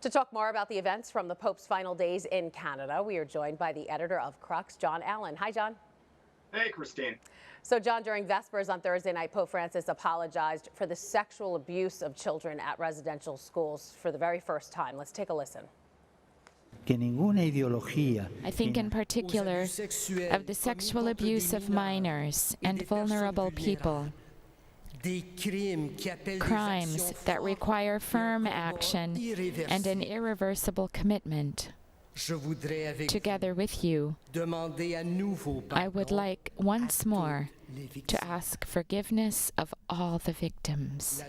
To talk more about the events from the Pope's final days in Canada, we are joined by the editor of Crux, John Allen. Hi, John. Hey, Christine. So, John, during Vespers on Thursday night, Pope Francis apologized for the sexual abuse of children at residential schools for the very first time. Let's take a listen. I think in particular of the sexual abuse of minors and vulnerable people, crimes that require firm action and an irreversible commitment. Together with you, I would like once more to ask forgiveness of all the victims.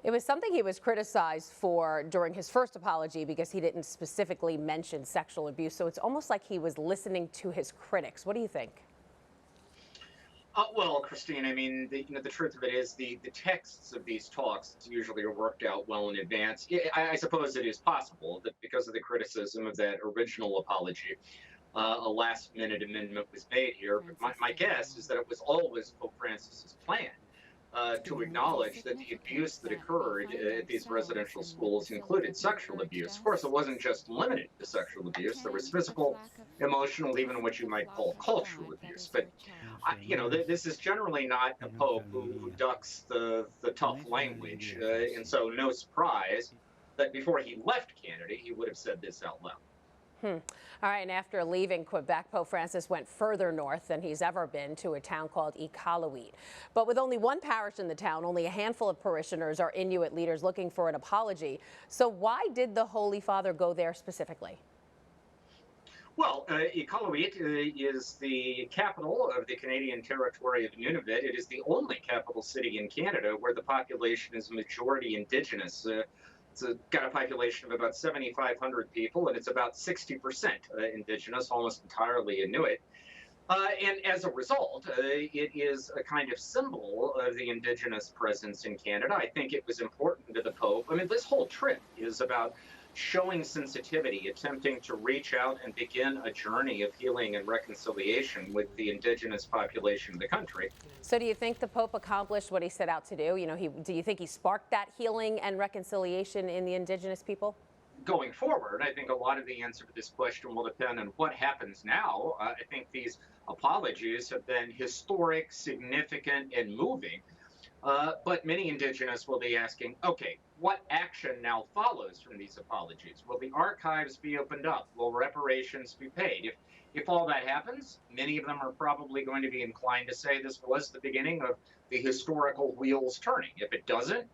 It was something he was criticized for during his first apology because he didn't specifically mention sexual abuse. So it's almost like he was listening to his critics. What do you think? Well, Christine, I mean, the truth of it is the texts of these talks usually are worked out well in advance. I suppose it is possible that because of the criticism of that original apology, a last-minute amendment was made here. But my guess is that it was always Pope Francis's plan to acknowledge that the abuse that occurred at these residential schools included sexual abuse. Of course, it wasn't just limited to sexual abuse. There was physical, emotional, even what you might call cultural abuse. But, this is generally not a pope who ducks the tough language. And so no surprise that before he left Canada, he would have said this out loud. All right, and after leaving Quebec, Pope Francis went further north than he's ever been to a town called Iqaluit. But with only one parish in the town, only a handful of parishioners are Inuit leaders looking for an apology. So why did the Holy Father go there specifically? Well, Iqaluit is the capital of the Canadian territory of Nunavut. It is the only capital city in Canada where the population is majority Indigenous. It's got a population of about 7,500 people, and it's about 60% Indigenous, almost entirely Inuit. And as a result, it is a kind of symbol of the Indigenous presence in Canada. I think it was important to the Pope. I mean, this whole trip is about showing sensitivity, attempting to reach out and begin a journey of healing and reconciliation with the Indigenous population of the country. So do you think the Pope accomplished what he set out to do? Do you think he sparked that healing and reconciliation in the Indigenous people? Going forward, I think a lot of the answer to this question will depend on what happens now. I think these apologies have been historic, significant, and moving. But many Indigenous will be asking, okay, what action now follows from these apologies? Will the archives be opened up? Will reparations be paid? If all that happens, many of them are probably going to be inclined to say this was the beginning of the historical wheels turning. If it doesn't,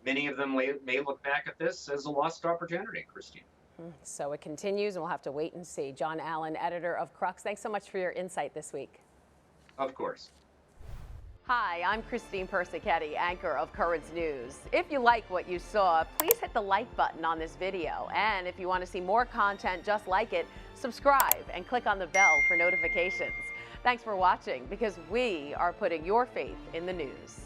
many of them may look back at this as a lost opportunity, Christine. So it continues, and we'll have to wait and see. John Allen, editor of Crux, thanks so much for your insight this week. Of course. Hi, I'm Christine Persichetti, anchor of Currents News. If you like what you saw, please hit the like button on this video. And if you want to see more content just like it, subscribe and click on the bell for notifications. Thanks for watching, because we are putting your faith in the news.